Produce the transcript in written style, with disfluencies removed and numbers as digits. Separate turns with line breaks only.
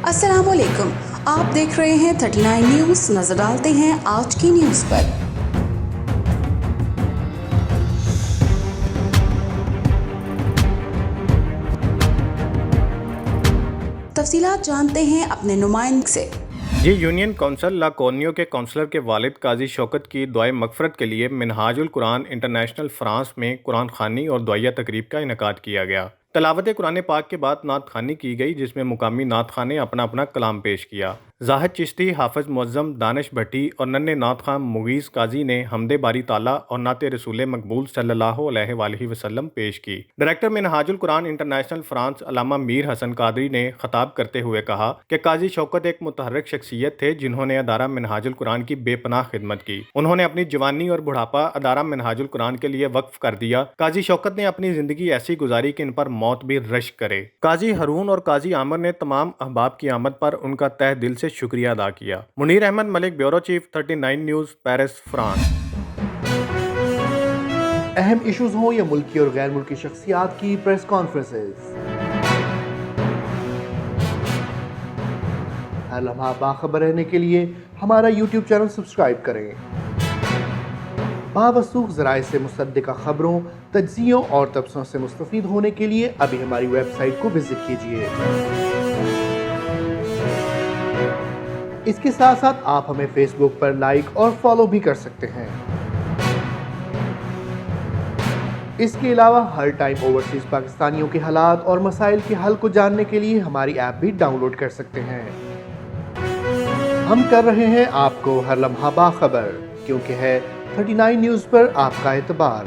अस्सलाम वालेकुम, आप देख रहे हैं 39 न्यूज़। नजर डालते हैं आज की न्यूज़ पर। तफसीलात जानते हैं अपने नुमाइंदे से।
जी यूनियन कौंसिल ला कॉलोनियों के कौंसलर के वालिद काजी शौकत की दुआए मगफरत के लिए मिनहाजुल कुरान इंटरनेशनल फ्रांस में कुरान खानी और दुआया तकरीब का इनेकाद किया गया। तलावत कुरान पाक के बाद नात खानी की गई, जिसमें मुकामी नात खाने अपना अपना कलाम पेश किया। जाहिद चिश्ती, हाफिज मुअज्जम, दानिश भट्टी और नन्हे नात खां मुगीज़ काजी ने हमदे बारी ताला और नाते रसूल मकबूल सल्लल्लाहु अलैहि वसल्लम पेश की। Director Minhajul Quran international France अल्लामा मीर हसन कादरी ने खिताब करते हुए कहा कि काजी शौकत एक मुतहर्रिक शख्सियत थे जिन्होंने अदारा मिनहाजुल कुरान की बेपनाह खिदमत की। उन्होंने अपनी जवानी और बुढ़ापा अदारा मिनहाजुल कुरान के लिए वक्फ कर दिया। काजी शौकत ने अपनी जिंदगी ऐसी गुजारी कि इन पर मौत भी रश करे। काजी हारून और काजी आमिर ने तमाम अहबाब की आमद पर उनका तहे दिल से शुक्रिया अदा किया। Munir Ahmed Malik, bureau chief, 39 news, Paris, France.
अहम इश्यूज हों या मुल्की और गैर मुल्की शख्सियात की प्रेस कॉन्फ्रेंसेस, हर लम्हा बाखबर रहने के लिए हमारा यूट्यूब चैनल सब्सक्राइब करें। बावसूख ज़राए से मुसद्दिक़ा खबरों, तज्ज़ियों और तबसरों से मुस्तफ़ीद होने के लिए अभी हमारी वेबसाइट को विजिट कीजिए। इसके साथ साथ आप हमें फेसबुक पर लाइक और फॉलो भी कर सकते हैं। इसके अलावा हर टाइम ओवरसीज पाकिस्तानियों के हालात और मसाइल के हल को जानने के लिए हमारी ऐप भी डाउनलोड कर सकते हैं। हम कर रहे हैं आपको हर लम्हा बाखबर, क्योंकि है 39 न्यूज़ पर आपका एतबार।